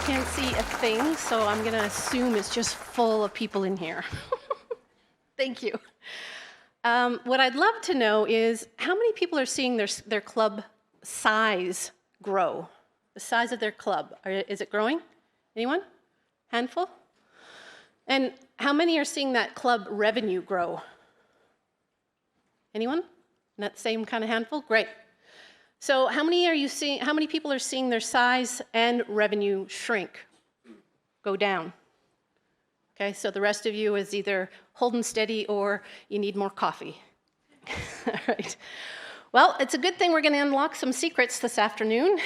can't see a thing, so I'm going to assume it's just full of people in here. Thank you. What I'd love to know is how many people are seeing their club size grow? The size of their club. Is it growing? Anyone? Handful? And how many are seeing that club revenue grow? Anyone? That same kind of handful? Great. So how many people are seeing their size and revenue shrink, go down? Okay, so the rest of you is either holding steady or you need more coffee. All right. Well, it's a good thing we're going to unlock some secrets this afternoon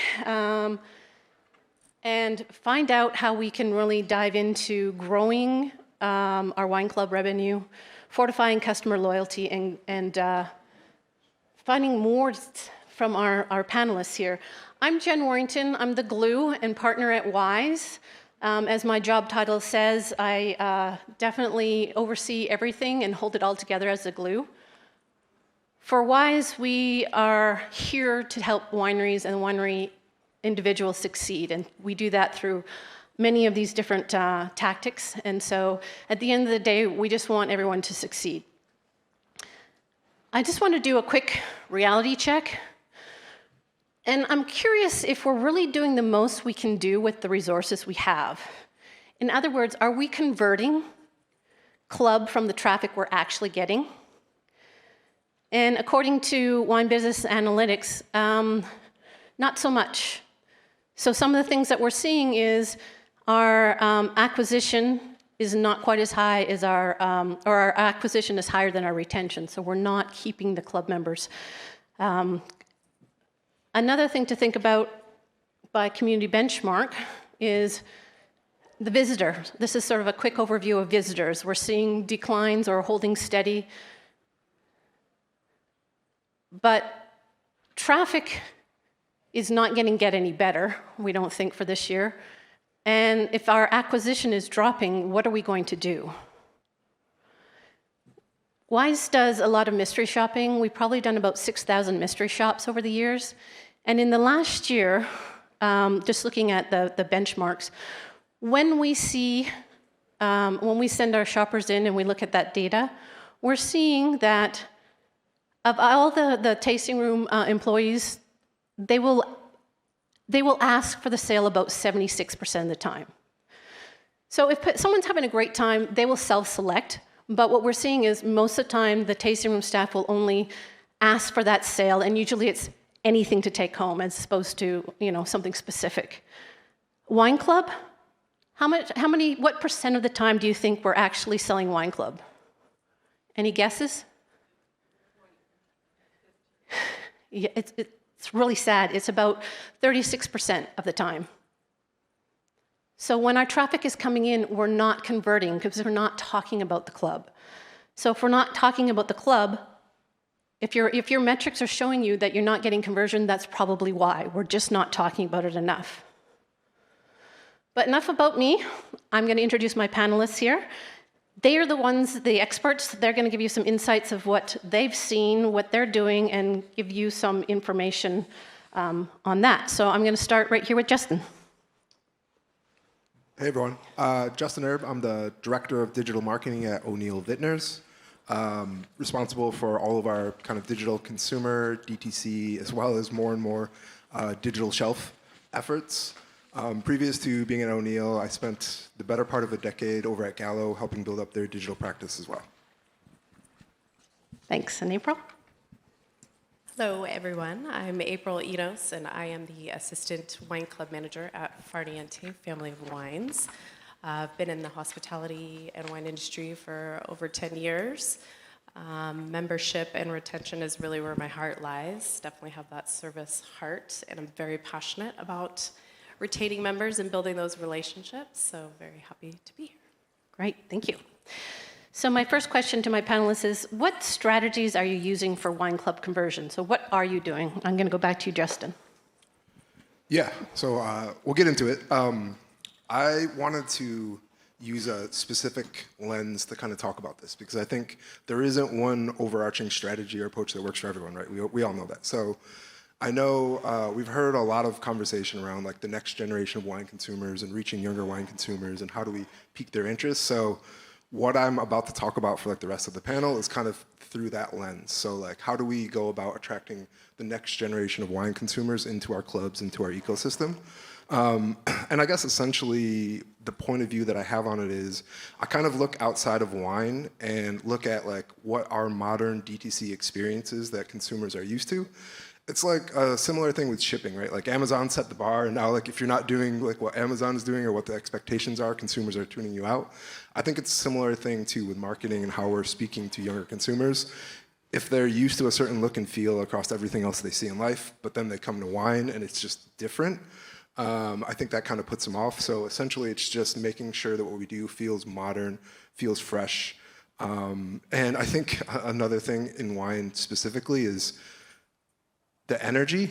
and find out how we can really dive into growing our wine club revenue, fortifying customer loyalty, and finding more from our panelists here. I'm Jen Warrington. I'm the glue and partner at Wise. As my job title says, I definitely oversee everything and hold it all together as the glue. For Wise, we are here to help wineries and winery individuals succeed, and we do that through many of these different tactics. And so at the end of the day, we just want everyone to succeed. I just want to do a quick reality check. And I'm curious if we're really doing the most we can do with the resources we have. In other words, are we converting club from the traffic we're actually getting? And according to Wine Business Analytics, not so much. So some of the things that we're seeing is our acquisition is not quite as high as or our acquisition is higher than our retention, so we're not keeping the club members. Another thing to think about by community benchmark is the visitor. This is sort of a quick overview of visitors. We're seeing declines or holding steady. But traffic is not going to get any better, we don't think, for this year. And if our acquisition is dropping, what are we going to do? Wise does a lot of mystery shopping. We've probably done about 6,000 mystery shops over the years. And in the last year, just looking at the benchmarks, when we send our shoppers in and we look at that data, we're seeing that of all the tasting room employees, they will ask for the sale about 76% of the time. So if someone's having a great time, they will self-select. But what we're seeing is most of the time, the tasting room staff will only ask for that sale, and usually it's anything to take home as opposed to something specific. Wine club, what percent of the time do you think we're actually selling wine club? Any guesses? Yeah, it's really sad. It's about 36% of the time. So when our traffic is coming in, we're not converting because we're not talking about the club. So if we're not talking about the club, if your metrics are showing you that you're not getting conversion, that's probably why. We're just not talking about it enough. But enough about me. I'm going to introduce my panelists here. They are the experts. They're going to give you some insights of what they've seen, what they're doing, and give you some information on that. So I'm going to start right here with Justin. Hey everyone, Justin Erb. I'm the Director of Digital Marketing at O'Neill Vintners, responsible for all of our kind of digital consumer, DTC, as well as more and more digital shelf efforts. Previous to being at O'Neill, I spent the better part of a decade over at Gallo helping build up their digital practice as well. Thanks. And April? Hello, everyone. I'm April Enos, and I am the Assistant Wine Club Manager at Farniente Family of Wines. I've been in the hospitality and wine industry for over 10 years. Membership and retention is really where my heart lies. Definitely have that service heart, and I'm very passionate about retaining members and building those relationships, so very happy to be here. Great, thank you. So my first question to my panelists is, what strategies are you using for wine club conversion? So what are you doing? I'm going to go back to you, Justin. Yeah, so we'll get into it. I wanted to use a specific lens to kind of talk about this, because I think there isn't one overarching strategy or approach that works for everyone, right? We all know that. So I know we've heard a lot of conversation around like the next generation of wine consumers and reaching younger wine consumers and how do we pique their interest. So what I'm about to talk about for like the rest of the panel is kind of through that lens. So like how do we go about attracting the next generation of wine consumers into our clubs, into our ecosystem? And I guess essentially the point of view that I have on it is I kind of look outside of wine and look at like what are modern DTC experiences that consumers are used to. It's like a similar thing with shipping, right? Like Amazon set the bar, and now like if you're not doing like what Amazon is doing or what the expectations are, consumers are tuning you out. I think it's a similar thing too with marketing and how we're speaking to younger consumers. If they're used to a certain look and feel across everything else they see in life, but then they come to wine and it's just different, I think that kind of puts them off. So essentially it's just making sure that what we do feels modern, feels fresh. And I think another thing in wine specifically is the energy.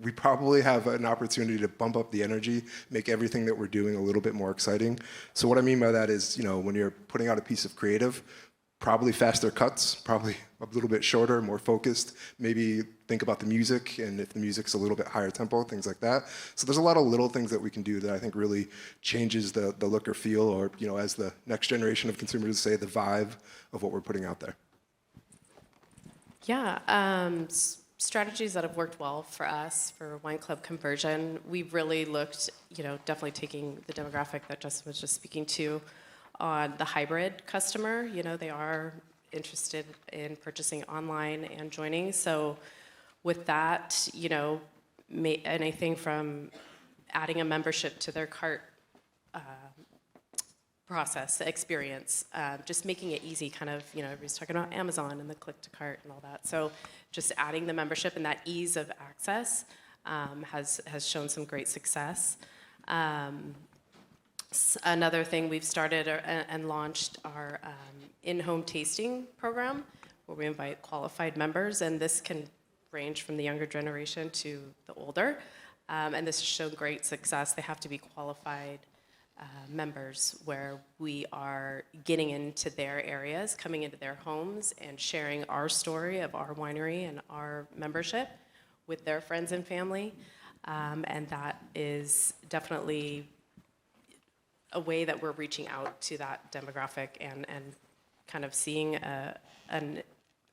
We probably have an opportunity to bump up the energy, make everything that we're doing a little bit more exciting. So what I mean by that is, you know, when you're putting out a piece of creative, probably faster cuts, probably a little bit shorter, more focused. Maybe think about the music, and if the music's a little bit higher tempo, things like that. So there's a lot of little things that we can do that I think really changes the look or feel, or, you know, as the next generation of consumers say, the vibe of what we're putting out there. Yeah, strategies that have worked well for us for wine club conversion. We've really looked, you know, definitely taking the demographic that Justin was just speaking to on the hybrid customer. You know, they are interested in purchasing online and joining. So with that, you know, anything from adding a membership to their cart process, experience, just making it easy, kind of, you know, everybody's talking about Amazon and the click to cart and all that. So just adding the membership and that ease of access has shown some great success. Another thing we've started and launched our in-home tasting program, where we invite qualified members, and this can range from the younger generation to the older. And this has shown great success. They have to be qualified members, where we are getting into their areas, coming into their homes, and sharing our story of our winery and our membership with their friends and family. And that is definitely a way that we're reaching out to that demographic and kind of seeing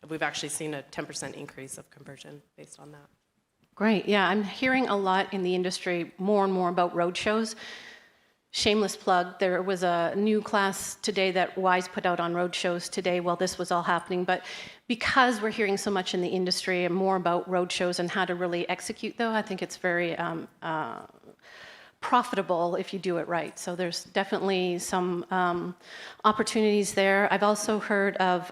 we've actually seen a 10% increase of conversion based on that. Great. Yeah, I'm hearing a lot in the industry more and more about road shows. Shameless plug, there was a new class today that Wise put out on road shows today while this was all happening, but because we're hearing so much in the industry and more about road shows and how to really execute, though, I think it's very profitable if you do it right. So there's definitely some opportunities there. I've also heard of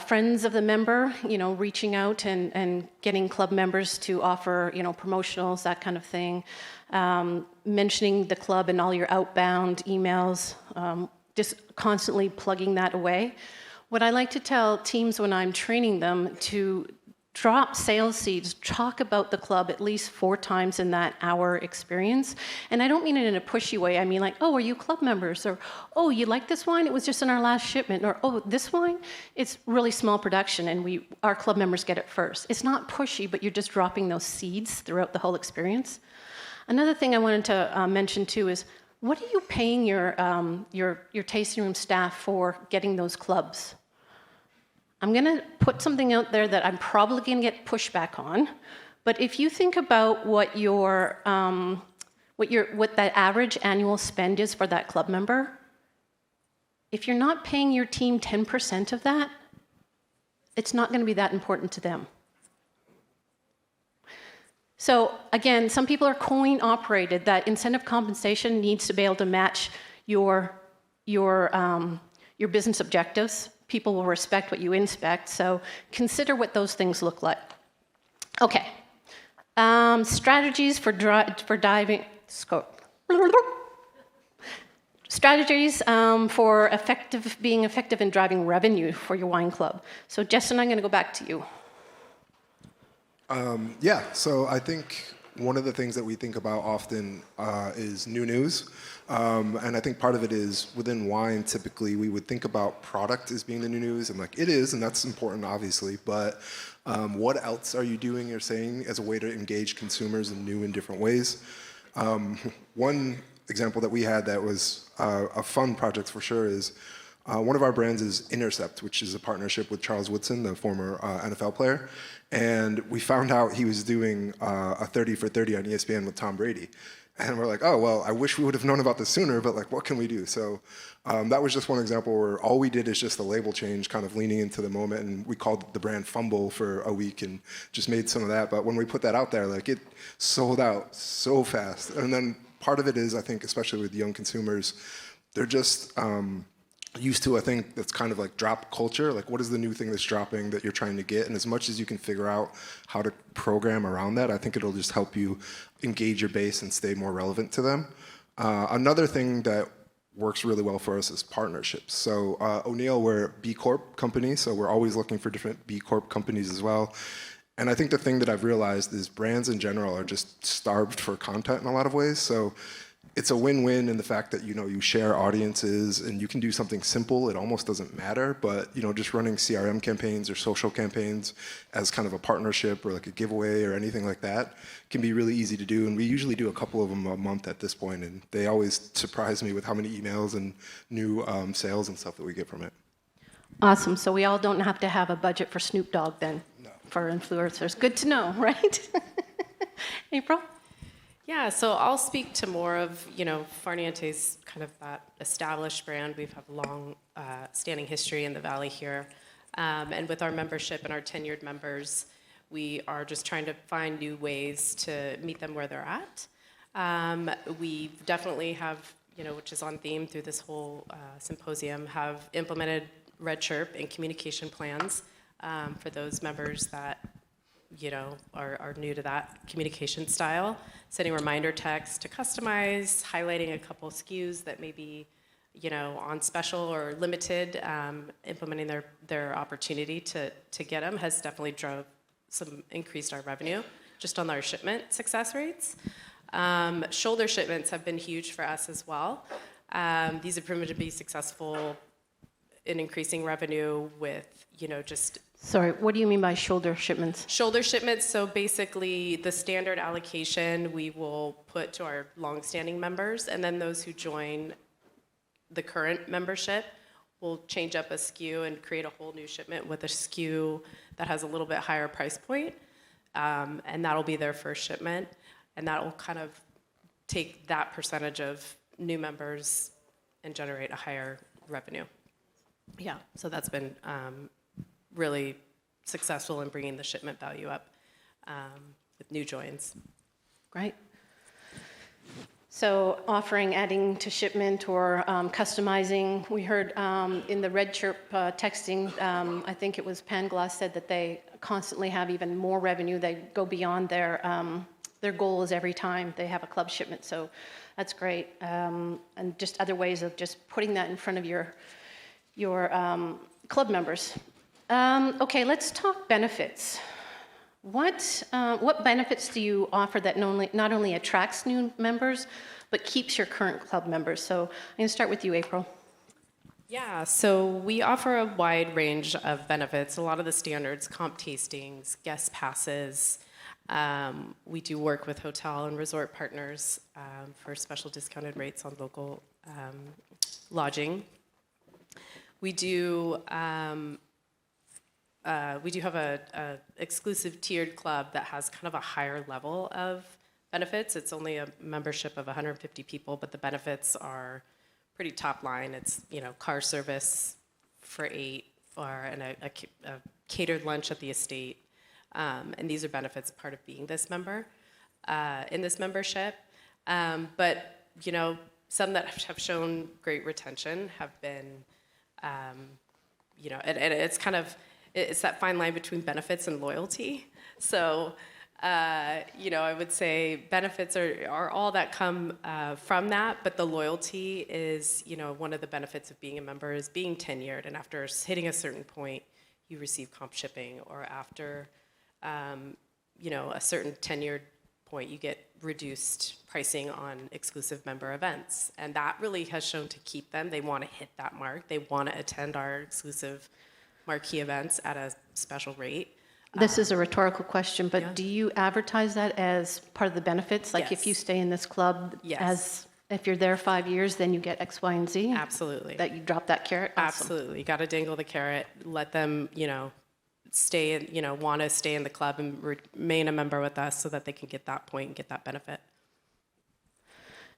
friends of the member, you know, reaching out and getting club members to offer, you know, promotionals, that kind of thing. Mentioning the club in all your outbound emails, just constantly plugging that away. What I like to tell teams when I'm training them to drop sales seeds, talk about the club at least 4 times in that hour experience. And I don't mean it in a pushy way. I mean like, oh, are you club members? Or, oh, you like this wine? It was just in our last shipment. Or, oh, this wine? It's really small production and our club members get it first. It's not pushy, but you're just dropping those seeds throughout the whole experience. Another thing I wanted to mention too is, what are you paying your tasting room staff for getting those clubs? I'm going to put something out there that I'm probably going to get pushback on, but if you think about what that average annual spend is for that club member, if you're not paying your team 10% of that, it's not going to be that important to them. So again, some people are coin operated. That incentive compensation needs to be able to match your business objectives. People will respect what you inspect, so consider what those things look like. Okay, strategies for diving. Strategies for being effective in driving revenue for your wine club. So Justin, I'm going to go back to you. Yeah, so I think one of the things that we think about often is new news. And I think part of it is within wine, typically we would think about product as being the new news, and like it is, and that's important obviously, but What else are you doing or saying as a way to engage consumers in new and different ways? One example that we had that was a fun project for sure is one of our brands is Intercept, which is a partnership with Charles Woodson, the former NFL player. And we found out he was doing a 30 for 30 on ESPN with Tom Brady. And we're like, oh, well, I wish we would have known about this sooner, but like, what can we do? So that was just one example where all we did is just a label change, kind of leaning into the moment. And we called the brand Fumble for a week and just made some of that. But when we put that out there, like it sold out so fast. And then part of it is, I think, especially with young consumers, they're just used to, I think, that's kind of like drop culture. Like, what is the new thing that's dropping that you're trying to get? And as much as you can figure out how to program around that, I think it'll just help you engage your base and stay more relevant to them. Another thing that works really well for us is partnerships. So O'Neill, we're a B Corp company, so we're always looking for different B Corp companies as well. And I think the thing that I've realized is brands in general are just starved for content in a lot of ways. So it's a win-win in the fact that, you know, you share audiences and you can do something simple. It almost doesn't matter, but, you know, just running CRM campaigns or social campaigns as kind of a partnership or like a giveaway or anything like that can be really easy to do. And we usually do a couple of them a month at this point, and they always surprise me with how many emails and new sales and stuff that we get from it. Awesome. So we all don't have to have a budget for Snoop Dogg then, for influencers. Good to know, right? April? Yeah, so I'll speak to more of, you know, Farniente's kind of that established brand. We've had a long standing history in the Valley here. And with our membership and our tenured members, we are just trying to find new ways to meet them where they're at. We definitely have, you know, which is on theme through this whole symposium, have implemented Red Chirp and communication plans for those members that, you know, are new to that communication style, sending reminder texts to customize, highlighting a couple SKUs that may be, you know, on special or limited, implementing their opportunity to get them has definitely increased our revenue just on our shipment success rates. Shoulder shipments have been huge for us as well. These have proven to be successful in increasing revenue with, you know, just... Sorry, what do you mean by shoulder shipments? Shoulder shipments, so basically the standard allocation we will put to our longstanding members, and then those who join the current membership will change up a SKU and create a whole new shipment with a SKU that has a little bit higher price point, and that'll be their first shipment, and that will kind of take that percentage of new members and generate a higher revenue. Yeah, so that's been really successful in bringing the shipment value up with new joins. Great. So offering, adding to shipment or customizing. We heard in the Red Chirp texting, I think it was Pangloss said that they constantly have even more revenue. They go beyond their goals every time they have a club shipment. So that's great. And just other ways of just putting that in front of your club members. Okay, let's talk benefits. What benefits do you offer that not only attracts new members, but keeps your current club members? So I'm going to start with you, April. Yeah, so we offer a wide range of benefits. A lot of the standards, comp tastings, guest passes. We do work with hotel and resort partners for special discounted rates on local lodging. We do have a exclusive tiered club that has kind of a higher level of benefits. It's only a membership of 150 people, but the benefits are pretty top line. It's, you know, car service for 8 and a catered lunch at the estate. And these are benefits part of being this member in this membership. But, you know, some that have shown great retention have been, you know, and it's kind of, it's that fine line between benefits and loyalty. So, you know, I would say benefits are all that come from that, but the loyalty is, you know, one of the benefits of being a member is being tenured, and after hitting a certain point, you receive comp shipping, or after, you know, a certain tenured point, you get reduced pricing on exclusive member events, and that really has shown to keep them. They want to hit that mark. They want to attend our exclusive marquee events at a special rate. This is a rhetorical question, but Yeah. do you advertise that as part of the benefits? Like if you Yes. stay in this club, Yes. if you're there 5 years, then you get X, Y, and Z? Absolutely. That you drop that carrot? Awesome. Absolutely. You got to dangle the carrot, let them, stay in, want to stay in the club and remain a member with us so that they can get that point and get that benefit.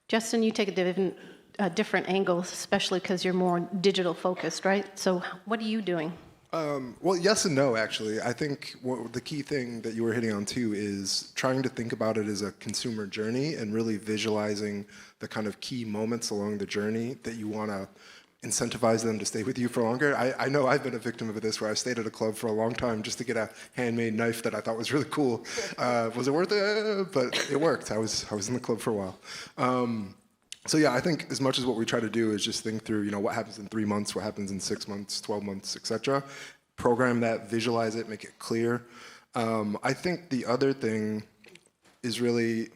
Justin, you take a different angle, especially because you're more digital focused, right? So what are you doing? Well, yes and no, actually. I think the key thing that you were hitting on too is trying to think about it as a consumer journey and really visualizing the kind of key moments along the journey that you want to incentivize them to stay with you for longer. I know I've been a victim of this where I stayed at a club for a long time just to get a handmade knife that I thought was really cool. Was it worth it? But it worked. I was in the club for a while. So yeah, I think as much as what we try to do is just think through, what happens in 3 months, what happens in 6 months, 12 months, etc. Program that, visualize it, make it clear. I think the other thing is really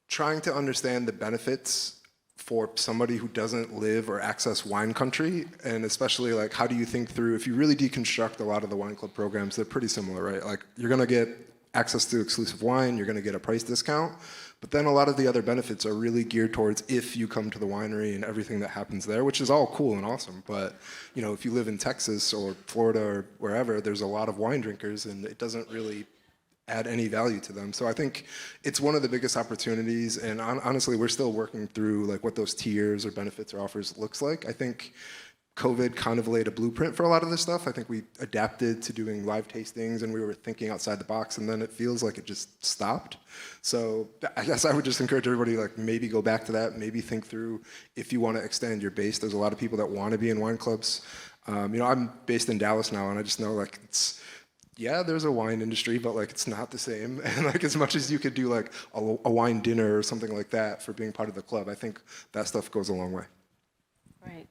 trying to understand the benefits for somebody who doesn't live or access wine country, and especially like how do you think through, if you really deconstruct a lot of the wine club programs, they're pretty similar, right? Like you're gonna get access to exclusive wine, you're gonna get a price discount, but then a lot of the other benefits are really geared towards if you come to the winery and everything that happens there, which is all cool and awesome. But if you live in Texas or Florida or wherever, there's a lot of wine drinkers and it doesn't really add any value to them. So I think it's one of the biggest opportunities, and honestly, we're still working through like what those tiers or benefits or offers looks like. I think COVID kind of laid a blueprint for a lot of this stuff. I think we adapted to doing live tastings and we were thinking outside the box, and then it feels like it just stopped. So I guess I would just encourage everybody like maybe go back to that, maybe think through if you want to extend your base. There's a lot of people that want to be in wine clubs. I'm based in Dallas now, and I just know like there's a wine industry, but like it's not the same. And like as much as you could do like a wine dinner or something like that for being part of the club, I think that stuff goes a long way. Right.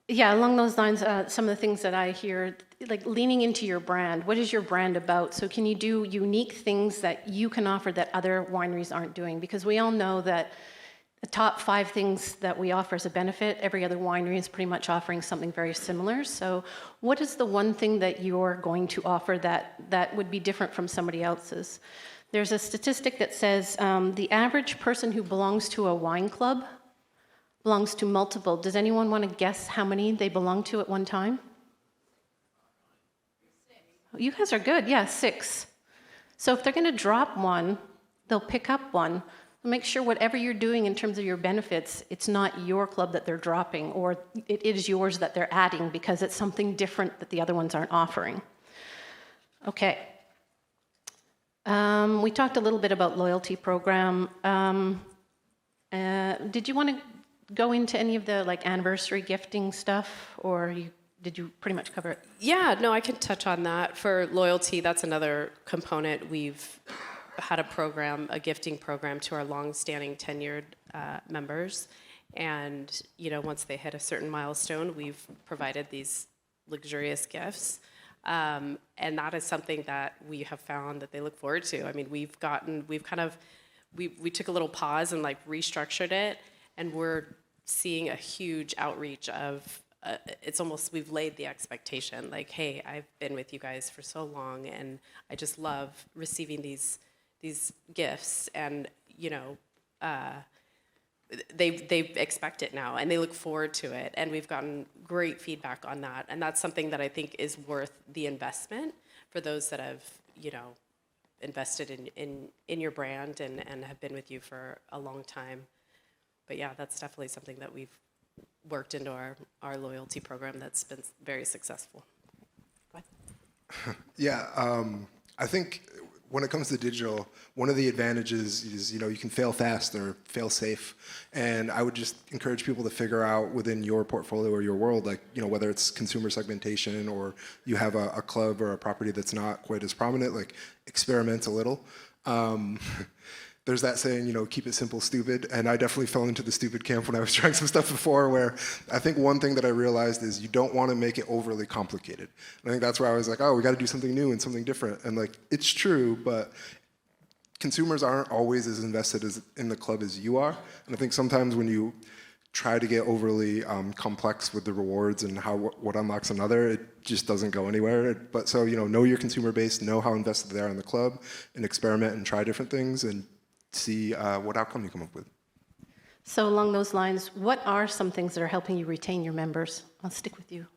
Yeah, along those lines, some of the things that I hear, like leaning into your brand. What is your brand about? So can you do unique things that you can offer that other wineries aren't doing? Because we all know that the top 5 things that we offer as a benefit, every other winery is pretty much offering something very similar. So what is the one thing that you're going to offer that would be different from somebody else's? There's a statistic that says the average person who belongs to a wine club belongs to multiple. Does anyone want to guess how many they belong to at one time? You guys are good. Yeah, 6. So if they're going to drop one, they'll pick up one. Make sure whatever you're doing in terms of your benefits, it's not your club that they're dropping, or it is yours that they're adding because it's something different that the other ones aren't offering. Okay. We talked a little bit about loyalty program. Did you want to go into any of the like anniversary gifting stuff, or did you pretty much cover it? Yeah, no, I can touch on that. For loyalty, that's another component. We've had a gifting program to our long-standing tenured members. And, once they hit a certain milestone, we've provided these luxurious gifts. And that is something that we have found that they look forward to. I mean, we took a little pause and like restructured it, and we're seeing a huge outreach of, it's almost, we've laid the expectation, like, hey, I've been with you guys for so long, and I just love receiving these gifts, and, they expect it now, and they look forward to it, and we've gotten great feedback on that, and that's something that I think is worth the investment for those that have, invested in your brand and have been with you for a long time. But yeah, that's definitely something that we've worked into our loyalty program that's been very successful. Go ahead. Yeah, I think when it comes to digital, one of the advantages is, you can fail fast or fail safe. And I would just encourage people to figure out within your portfolio or your world, like, whether it's consumer segmentation or you have a club or a property that's not quite as prominent, like experiment a little. There's that saying, keep it simple, stupid. And I definitely fell into the stupid camp when I was trying some stuff before, where I think one thing that I realized is you don't want to make it overly complicated. And I think that's where I was like, oh, we got to do something new and something different. And like, it's true, but consumers aren't always as invested in the club as you are. And I think sometimes when you try to get overly complex with the rewards and how what unlocks another. It just doesn't go anywhere. But so, know your consumer base, know how invested they are in the club, and experiment and try different things and see what outcome you come up with. So along those lines, what are some things that are helping you retain your members? I'll stick with you.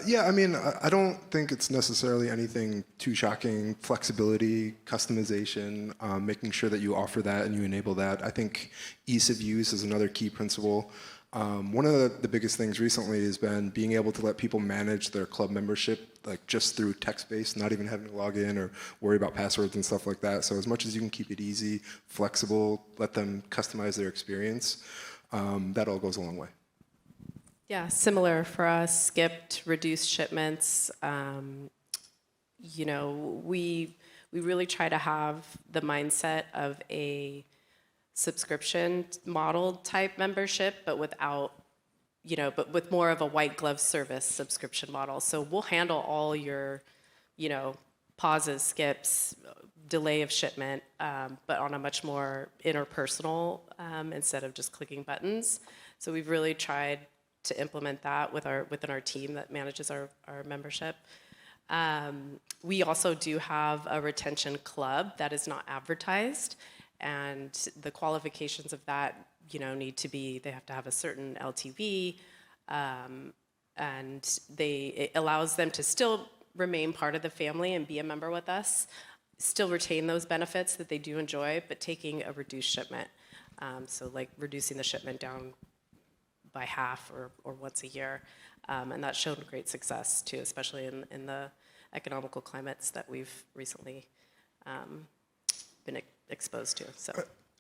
Yeah, I mean, I don't think it's necessarily anything too shocking. Flexibility, customization, making sure that you offer that and you enable that. I think ease of use is another key principle. One of the biggest things recently has been being able to let people manage their club membership, like just through text-based, not even having to log in or worry about passwords and stuff like that. So as much as you can keep it easy, flexible, let them customize their experience, that all goes a long way. Yeah, similar for us, skipped, reduced shipments. We really try to have the mindset of a subscription model type membership, but but with more of a white glove service subscription model. So we'll handle all your, pauses, skips, delay of shipment, but on a much more interpersonal instead of just clicking buttons. So we've really tried to implement that within our team that manages our membership. We also do have a retention club that is not advertised, and the qualifications of that, need to be, they have to have a certain LTV, and it allows them to still remain part of the family and be a member with us, still retain those benefits that they do enjoy, but taking a reduced shipment. So like reducing the shipment down by half or once a year. And that's shown great success too, especially in the economical climates that we've recently been exposed to. So,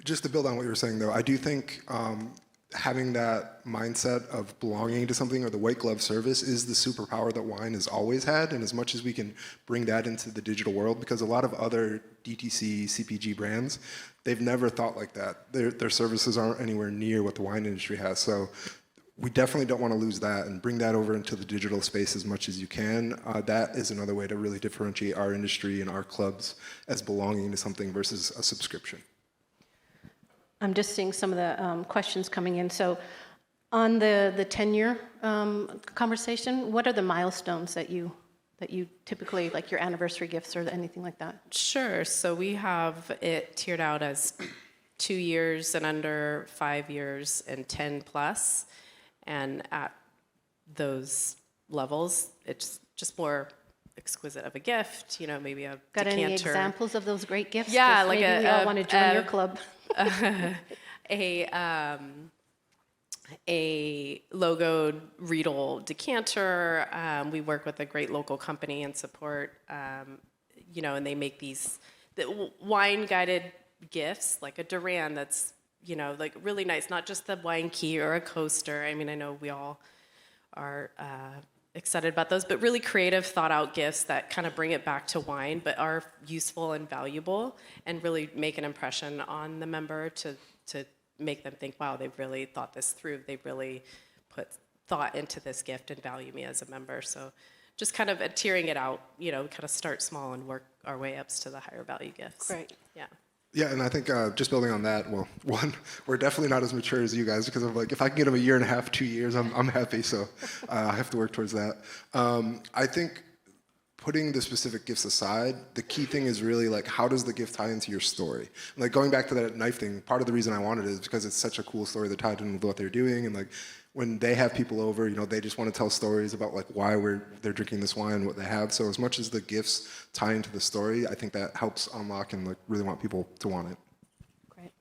just to build on what you were saying though, I do think having that mindset of belonging to something or the white glove service is the superpower that wine has always had. And as much as we can bring that into the digital world, because a lot of other DTC, CPG brands, they've never thought like that. Their services aren't anywhere near what the wine industry has. So we definitely don't want to lose that and bring that over into the digital space as much as you can. That is another way to really differentiate our industry and our clubs as belonging to something versus a subscription. I'm just seeing some of the questions coming in. So on the tenure conversation, what are the milestones that you typically, like your anniversary gifts or anything like that? Sure. So we have it tiered out as 2 years and under, 5 years, and 10 plus. And at those levels, it's just more exquisite of a gift, maybe a Got decanter. any examples of those great gifts? Yeah, like maybe we all want to join your club. A logoed Riedel decanter. We work with a great local company and support, and they make these wine-guided gifts, like a Duran that's, like really nice, not just the wine key or a coaster. I mean, I know we all are excited about those, but really creative, thought-out gifts that kind of bring it back to wine, but are useful and valuable, and really make an impression on the member to make them think, wow, they've really thought this through. They've really put thought into this gift and value me as a member. So just kind of tiering it out, kind of start small and work our way up to the higher value gifts. Great. Yeah. Yeah, and I think just building on that, well, one, we're definitely not as mature as you guys because of if I can get them 1.5 years, 2 years, I'm happy. So I have to work towards that. I think putting the specific gifts aside, the key thing is really how does the gift tie into your story? And going back to that knife thing, part of the reason I wanted it is because it's such a cool story that tied in with what they're doing, and when they have people over, they just want to tell stories about why they're drinking this wine, what they have. So as much as the gifts tie into the story, I think that helps unlock and really want people to want it. Great.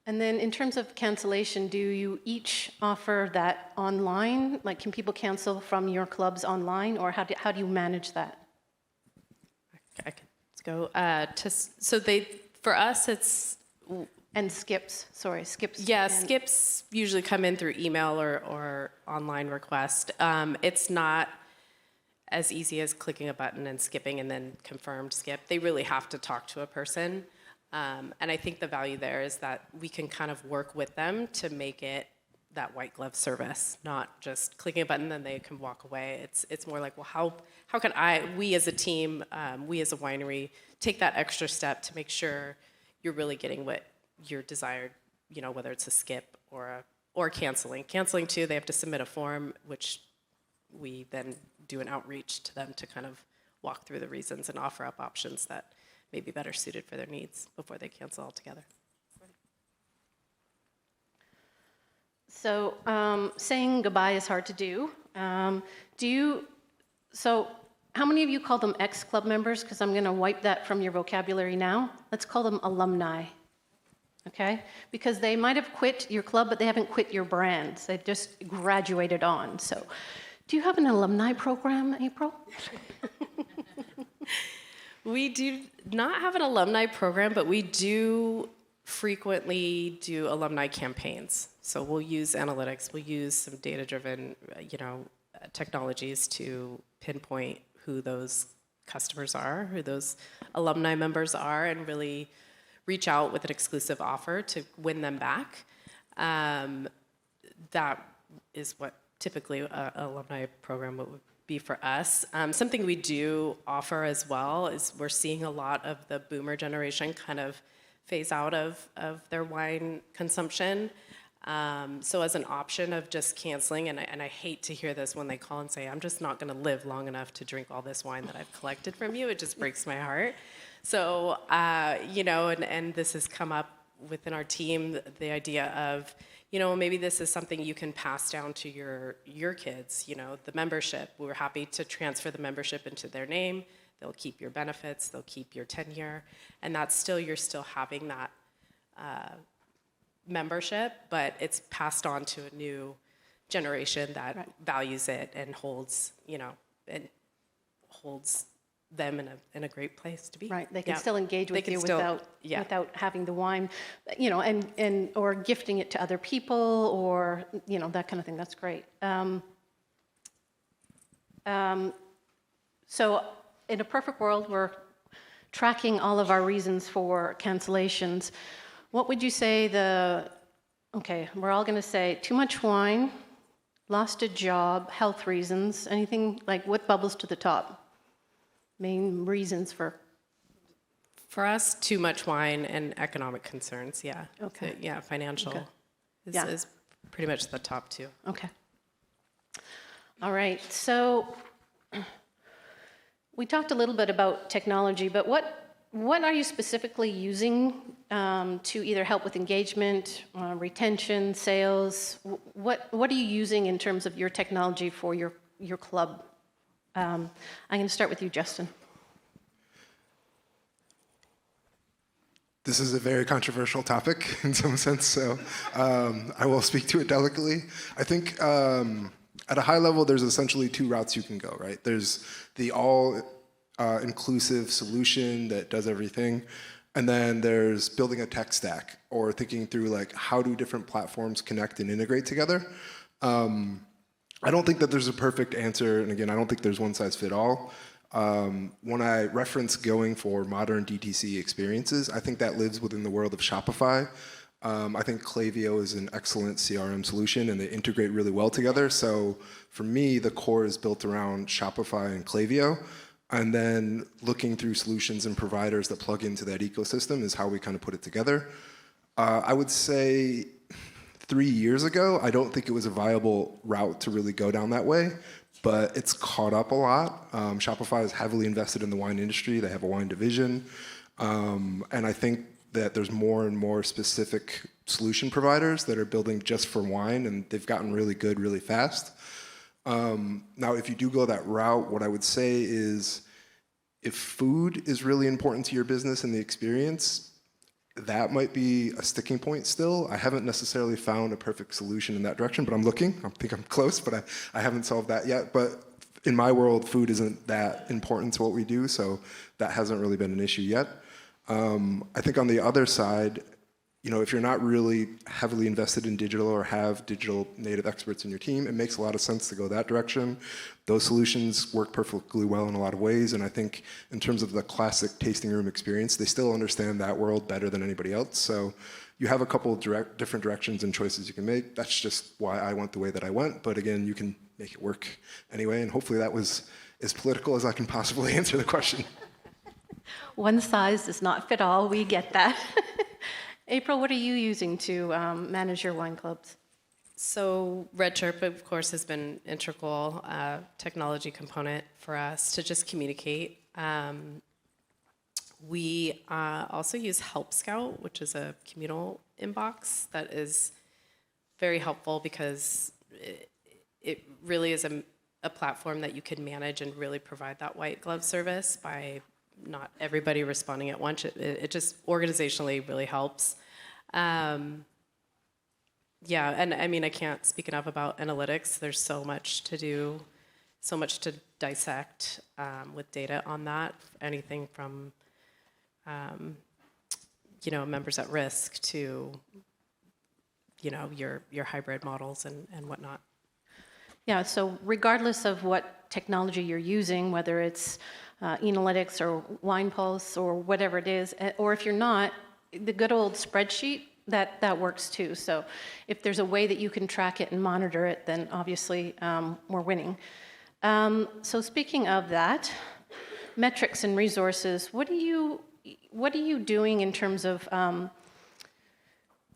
And then in terms of cancellation, do you each offer that online? Can people cancel from your clubs online, or how do you manage that? Okay, let's go. For us, it's. And skips. Yeah, skips usually come in through email or online request. It's not as easy as clicking a button and skipping and then confirmed skip. They really have to talk to a person. And I think the value there is that we can kind of work with them to make it that white glove service, not just clicking a button and they can walk away. It's more like, well, how can we as a team, we as a winery, take that extra step to make sure you're really getting what your desired, whether it's a skip or canceling. Canceling too, they have to submit a form, which we then do an outreach to them to kind of walk through the reasons and offer up options that may be better suited for their needs before they cancel altogether. So saying goodbye is hard to do. So how many of you call them ex-club members? Because I'm going to wipe that from your vocabulary now. Let's call them alumni, okay? Because they might have quit your club, but they haven't quit your brands. They've just graduated on. So do you have an alumni program, April? We do not have an alumni program, but we do frequently do alumni campaigns. So we'll use analytics, we'll use some data-driven, technologies to pinpoint who those customers are, who those alumni members are, and really reach out with an exclusive offer to win them back. That is what typically an alumni program would be for us. Something we do offer as well is we're seeing a lot of the boomer generation kind of phase out of their wine consumption. So as an option of just canceling, and I hate to hear this when they call and say, I'm just not going to live long enough to drink all this wine that I've collected from you. It just breaks my heart. So, and this has come up within our team, the idea of, maybe this is something you can pass down to your kids, the membership. We're happy to transfer the membership into their name. They'll keep your benefits, they'll keep your tenure, and you're still having that membership, but it's passed on to a new generation that values it and holds them in a great place to be. Right, they can still engage with you without having the wine, and or gifting it to other people, or that kind of thing. That's great. So in a perfect world, we're tracking all of our reasons for cancellations. What would you say we're all going to say too much wine, lost a job, health reasons, anything, like what bubbles to the top? Main reasons for us, too much wine and economic concerns, yeah. Okay. So, financial is pretty much the top two. Okay. All right, so we talked a little bit about technology, but what are you specifically using to either help with engagement, retention, sales? What are you using in terms of your technology for your club? I'm going to start with you, Justin. This is a very controversial topic in some sense, so I will speak to it delicately. I think at a high level, there's essentially two routes you can go, right? There's the all-inclusive solution that does everything, and then there's building a tech stack or thinking through like how do different platforms connect and integrate together. I don't think that there's a perfect answer, and again, I don't think there's one size fit all. When I reference going for modern DTC experiences, I think that lives within the world of Shopify. I think Klaviyo is an excellent CRM solution, and they integrate really well together. So for me, the core is built around Shopify and Klaviyo, and then looking through solutions and providers that plug into that ecosystem is how we kind of put it together. I would say 3 years ago, I don't think it was a viable route to really go down that way, but it's caught up a lot. Shopify is heavily invested in the wine industry. They have a wine division. And I think that there's more and more specific solution providers that are building just for wine, and they've gotten really good really fast. Now, if you do go that route, what I would say is if food is really important to your business and the experience, that might be a sticking point still. I haven't necessarily found a perfect solution in that direction, but I'm looking. I think I'm close, but I haven't solved that yet. But in my world, food isn't that important to what we do, so that hasn't really been an issue yet. I think on the other side, if you're not really heavily invested in digital or have digital native experts in your team, it makes a lot of sense to go that direction. Those solutions work perfectly well in a lot of ways, and I think in terms of the classic tasting room experience, they still understand that world better than anybody else. So you have a couple of different directions and choices you can make. That's just why I went the way that I went, but again, you can make it work anyway, and hopefully that was as political as I can possibly answer the question. One size does not fit all, we get that. April, what are you using to manage your wine clubs? So Redshirt, of course, has been integral technology component for us to just communicate. We also use Help Scout, which is a communal inbox that is very helpful because it really is a platform that you can manage and really provide that white glove service by not everybody responding at once. It just organizationally really helps. Yeah, and I mean, I can't speak enough about Enolytics. There's so much to do, so much to dissect with data on that. Anything from, members at risk to, your hybrid models and whatnot. Yeah, so regardless of what technology you're using, whether it's Enolytics or WinePulse or whatever it is, or if you're not, the good old spreadsheet, that works too. So if there's a way that you can track it and monitor it, then obviously we're winning. So speaking of that, metrics and resources, what are you doing in terms of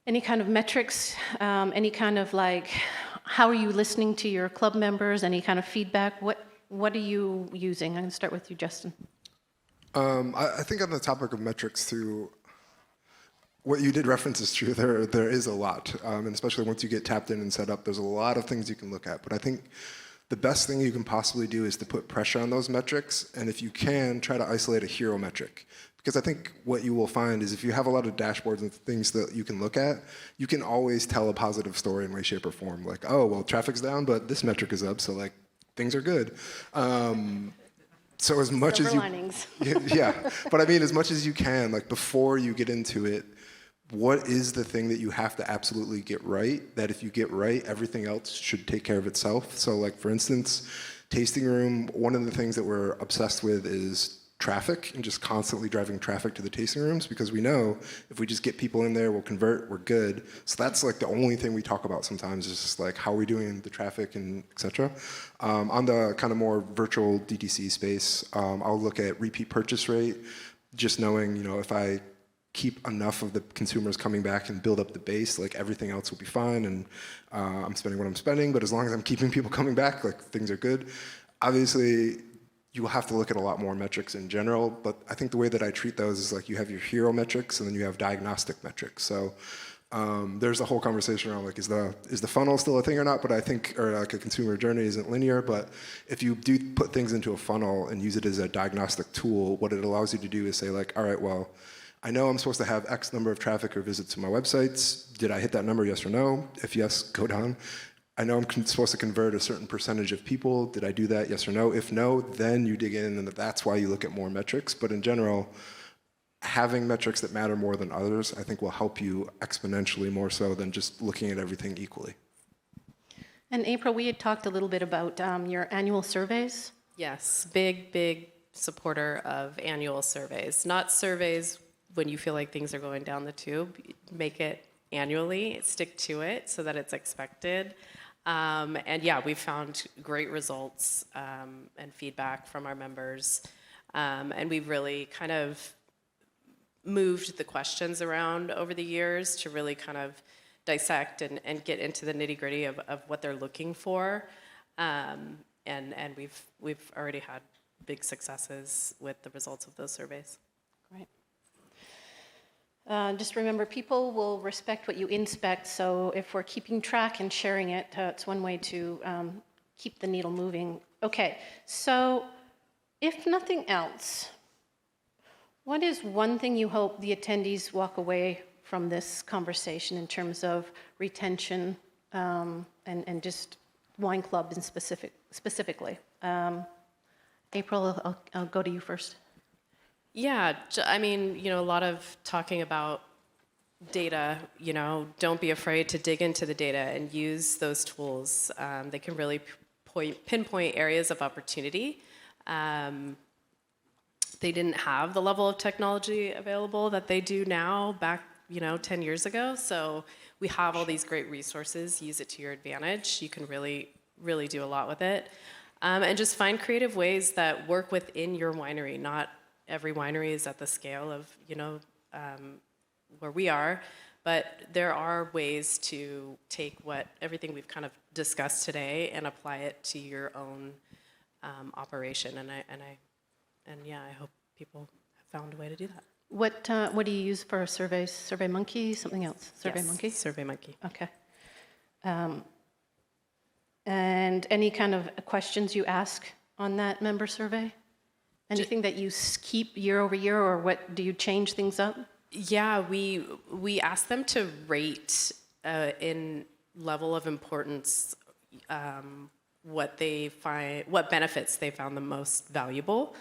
any kind of metrics, any kind of how are you listening to your club members, any kind of feedback? What are you using? I'm going to start with you, Justin. I think on the topic of metrics too, what you did reference is true. There is a lot, and especially once you get tapped in and set up, there's a lot of things you can look at. But I think the best thing you can possibly do is to put pressure on those metrics, and if you can, try to isolate a hero metric. Because I think what you will find is if you have a lot of dashboards and things that you can look at, you can always tell a positive story in way, shape, or form. Like, oh, well, traffic's down, but this metric is up, so things are good. So as much Silver as you, linings. yeah, but I mean, as much as you can, before you get into it, what is the thing that you have to absolutely get right, that if you get right, everything else should take care of itself? So for instance, tasting room, one of the things that we're obsessed with is traffic and just constantly driving traffic to the tasting rooms, because we know if we just get people in there, we'll convert, we're good. So that's the only thing we talk about sometimes is just how are we doing the traffic and et cetera. On the kind of more virtual DTC space, I'll look at repeat purchase rate, just knowing, if I keep enough of the consumers coming back and build up the base, everything else will be fine, and I'm spending what I'm spending, but as long as I'm keeping people coming back, things are good. Obviously, you will have to look at a lot more metrics in general, but I think the way that I treat those is you have your hero metrics and then you have diagnostic metrics. So there's a whole conversation around is the funnel still a thing or not, but I think, or a consumer journey isn't linear, but if you do put things into a funnel and use it as a diagnostic tool, what it allows you to do is say all right, well, I know I'm supposed to have X number of traffic or visits to my websites. Did I hit that number, yes or no? If yes, go down. I know I'm supposed to convert a certain percentage of people. Did I do that, yes or no? If no, then you dig in, and that's why you look at more metrics. But in general, having metrics that matter more than others, I think will help you exponentially more so than just looking at everything equally. And April, we had talked a little bit about your annual surveys. Yes, big supporter of annual surveys. Not surveys when you feel like things are going down the tube. Make it annually, stick to it so that it's expected. And yeah, we've found great results and feedback from our members. And we've really kind of moved the questions around over the years to really kind of dissect and get into the nitty-gritty of what they're looking for. And we've already had big successes with the results of those surveys. Great. Just remember, people will respect what you inspect, so if we're keeping track and sharing it, it's one way to keep the needle moving. Okay, so if nothing else, what is one thing you hope the attendees walk away from this conversation in terms of retention and just wine club in specifically? April, I'll go to you first. Yeah, I mean, a lot of talking about data, don't be afraid to dig into the data and use those tools. They can really pinpoint areas of opportunity. They didn't have the level of technology available that they do now back, 10 years ago. So we have all these great resources. Use it to your advantage. You can really, really do a lot with it. And just find creative ways that work within your winery. Not every winery is at the scale of, where we are, but there are ways to take everything we've kind of discussed today and apply it to your own operation. And I hope people have found a way to do that. What do you use for surveys? SurveyMonkey, something else? SurveyMonkey? Yes, SurveyMonkey. Okay. And any kind of questions you ask on that member survey? Anything that you keep year over year, or what do you change things up? Yeah, we ask them to rate in level of importance what benefits they found the most valuable,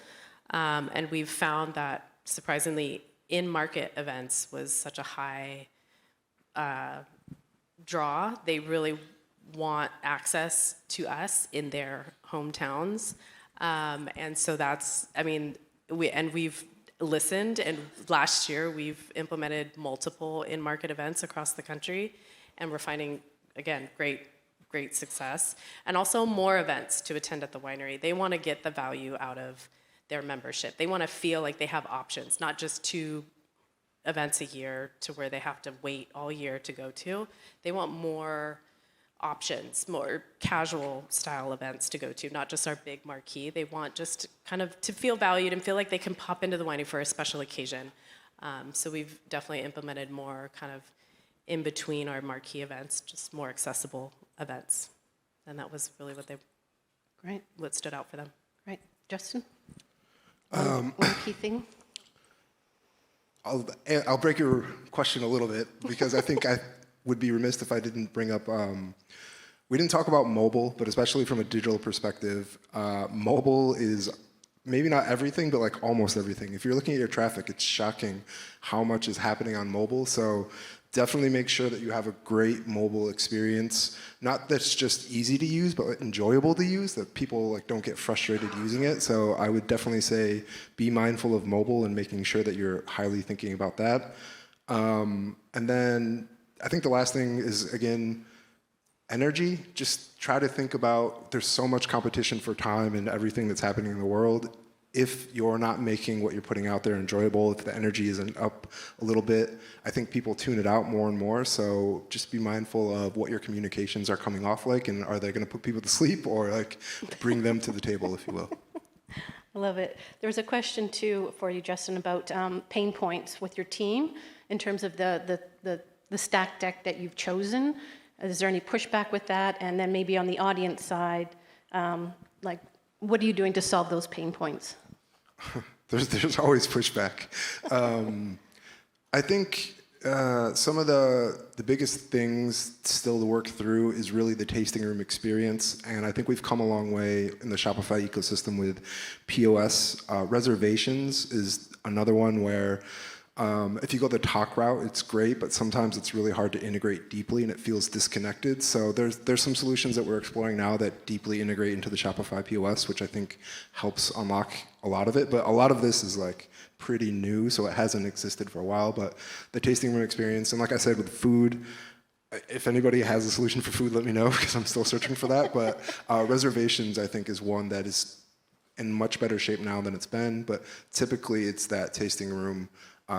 and we've found that surprisingly in-market events was such a high draw. They really want access to us in their hometowns, and so we've listened, and last year we've implemented multiple in-market events across the country, and we're finding, again, great success, and also more events to attend at the winery. They want to get the value out of their membership. They want to feel like they have options, not just 2 events a year to where they have to wait all year to go to. They want more options, more casual style events to go to, not just our big marquee. They want just kind of to feel valued and feel like they can pop into the winery for a special occasion. So we've definitely implemented more kind of in between our marquee events, just more accessible events. And that was really what stood out for them. Great. Justin? One key thing? I'll break your question a little bit, because I think I would be remiss if I didn't bring up, we didn't talk about mobile, but especially from a digital perspective, mobile is maybe not everything, but like almost everything. If you're looking at your traffic, it's shocking how much is happening on mobile. So definitely make sure that you have a great mobile experience. Not that's just easy to use, but enjoyable to use, that people like don't get frustrated using it. So I would definitely say be mindful of mobile and making sure that you're highly thinking about that. And then I think the last thing is, again, energy. Just try to think about, there's so much competition for time and everything that's happening in the world. If you're not making what you're putting out there enjoyable, if the energy isn't up a little bit, I think people tune it out more and more. So just be mindful of what your communications are coming off like, and are they going to put people to sleep or like bring them to the table, if you will. I love it. There was a question too for you, Justin, about pain points with your team in terms of the stack deck that you've chosen. Is there any pushback with that? And then maybe on the audience side, like, what are you doing to solve those pain points? There's always pushback. I think some of the biggest things still to work through is really the tasting room experience. And I think we've come a long way in the Shopify ecosystem with POS. Reservations is another one where if you go the talk route, it's great, but sometimes it's really hard to integrate deeply and it feels disconnected. So there's some solutions that we're exploring now that deeply integrate into the Shopify POS, which I think helps unlock a lot of it. But a lot of this is like pretty new, so it hasn't existed for a while. But the tasting room experience, and like I said, with food, if anybody has a solution for food, let me know, because I'm still searching for that. But reservations, I think, is one that is in much better shape now than it's been. But typically, it's that tasting room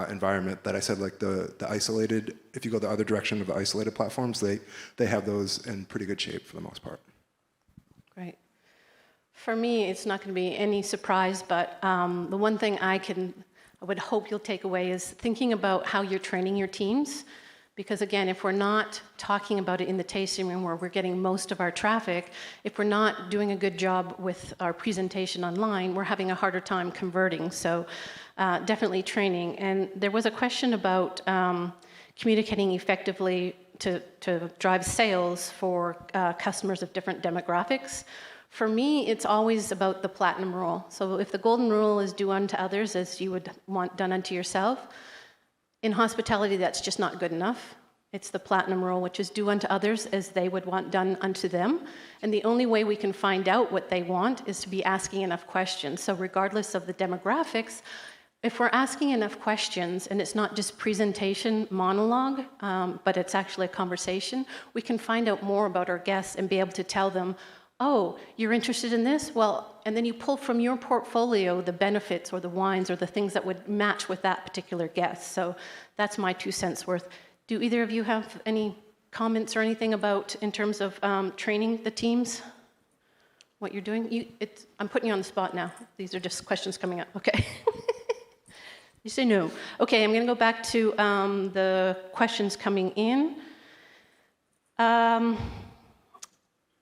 environment that I said, like the isolated, if you go the other direction of the isolated platforms, they have those in pretty good shape for the most part. Great. For me, it's not going to be any surprise, but the one thing I would hope you'll take away is thinking about how you're training your teams. Because again, if we're not talking about it in the tasting room where we're getting most of our traffic, if we're not doing a good job with our presentation online, we're having a harder time converting. So definitely training. And there was a question about communicating effectively to drive sales for customers of different demographics. For me, it's always about the platinum rule. So if the golden rule is do unto others as you would want done unto yourself, in hospitality, that's just not good enough. It's the platinum rule, which is do unto others as they would want done unto them. And the only way we can find out what they want is to be asking enough questions. So regardless of the demographics, if we're asking enough questions, and it's not just presentation monologue, but it's actually a conversation, we can find out more about our guests and be able to tell them, oh, you're interested in this? Well, and then you pull from your portfolio the benefits or the wines or the things that would match with that particular guest. So that's my 2 cents worth. Do either of you have any comments or anything about in terms of training the teams? What you're doing? I'm putting you on the spot now. These are just questions coming up. Okay. You say no. Okay, I'm going to go back to the questions coming in.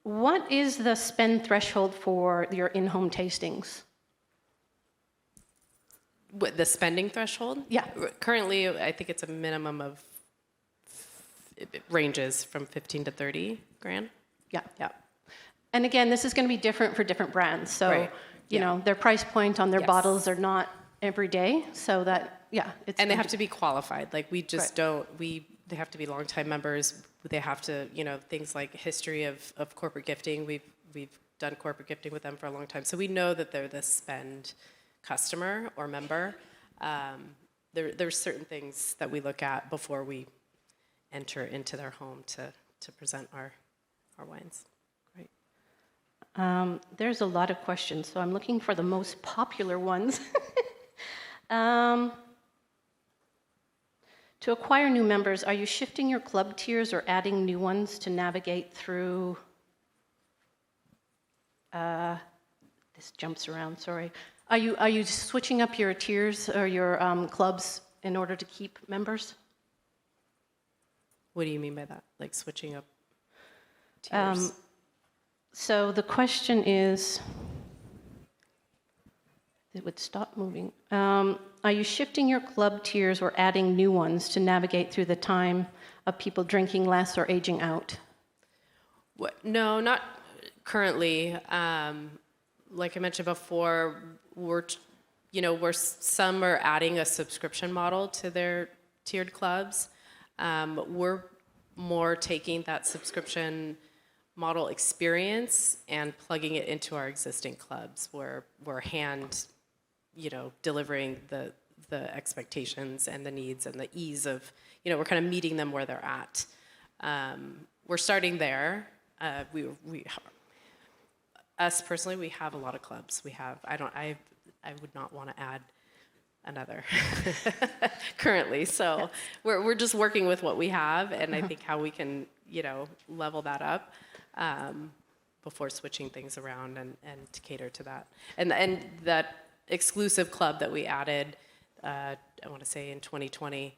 What is the spend threshold for your in-home tastings? What, the spending threshold? Yeah. Currently, I think it's a minimum of, it ranges from 15 to 30 grand. Yeah. Yeah. And again, this is going to be different for different brands. So, Right. you know, their price point on their Yes. bottles are not every day. So that, yeah. And they have to be qualified. Like we just Right. don't, they have to be longtime members. They have to, you know, things like history of corporate gifting. We've done corporate gifting with them for a long time. So we know that they're the spend customer or member. There's certain things that we look at before we enter into their home to present our wines. Great. There's a lot of questions, so I'm looking for the most popular ones. To acquire new members, are you shifting your club tiers or adding new ones to navigate through? This jumps around, sorry. Are you switching up your tiers or your clubs in order to keep members? What do you mean by that? Like switching up tiers? So the question is, it would stop moving. Are you shifting your club tiers or adding new ones to navigate through the time of people drinking less or aging out? No, not currently. Like I mentioned before, some are adding a subscription model to their tiered clubs. We're more taking that subscription model experience and plugging it into our existing clubs where we're delivering the expectations and the needs and the ease of, we're kind of meeting them where they're at. We're starting there. Us personally, we have a lot of clubs. I would not want to add another currently. So we're just working with what we have, and I think how we can, level that up before switching things around and to cater to that. And that exclusive club that we added, I want to say in 2020,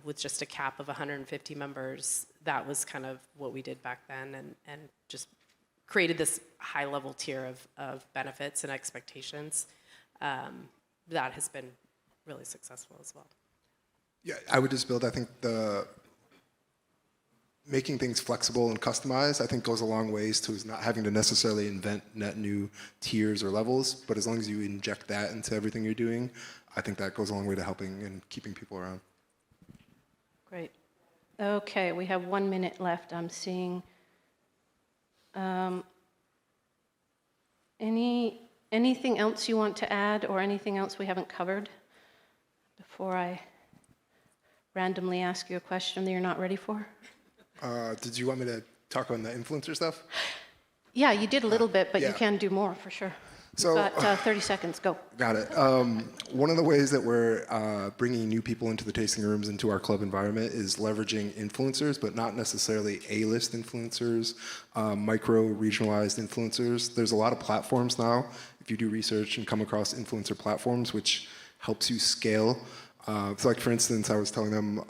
with just a cap of 150 members, that was kind of what we did back then, and just created this high-level tier of benefits and expectations. That has been really successful as well. Yeah, I would just build, I think making things flexible and customized, I think goes a long ways to not having to necessarily invent net new tiers or levels, but as long as you inject that into everything you're doing, I think that goes a long way to helping and keeping people around. Great. Okay, we have 1 minute left. I'm seeing anything else you want to add or anything else we haven't covered before I randomly ask you a question that you're not ready for? Did you want me to talk on the influencer stuff? Yeah, you did a little bit, but yeah. you can do more for sure. So, You've got 30 seconds, go. Got it. One of the ways that we're bringing new people into the tasting rooms, into our club environment, is leveraging influencers, but not necessarily A-list influencers, micro, regionalized influencers. There's a lot of platforms now, if you do research and come across influencer platforms, which helps you scale. So like, for instance, I was telling them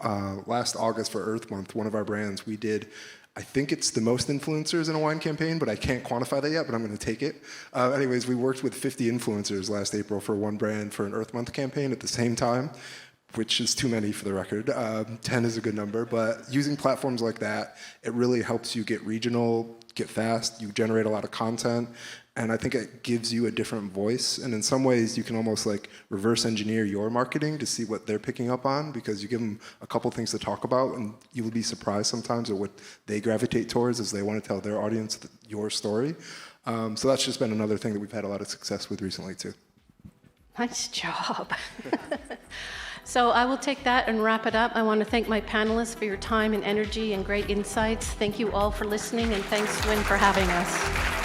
last August for Earth Month, one of our brands, we did, I think it's the most influencers in a wine campaign, but I can't quantify that yet, but I'm going to take it. Anyways, we worked with 50 influencers last April for one brand for an Earth Month campaign at the same time, which is too many for the record. 10 is a good number, but using platforms like that, it really helps you get regional, get fast, you generate a lot of content, and I think it gives you a different voice. And in some ways, you can almost like reverse engineer your marketing to see what they're picking up on, because you give them a couple things to talk about, and you will be surprised sometimes at what they gravitate towards as they want to tell their audience your story. So that's just been another thing that we've had a lot of success with recently too. Nice job. So I will take that and wrap it up. I want to thank my panelists for your time and energy and great insights. Thank you all for listening, and thanks, Win, for having us.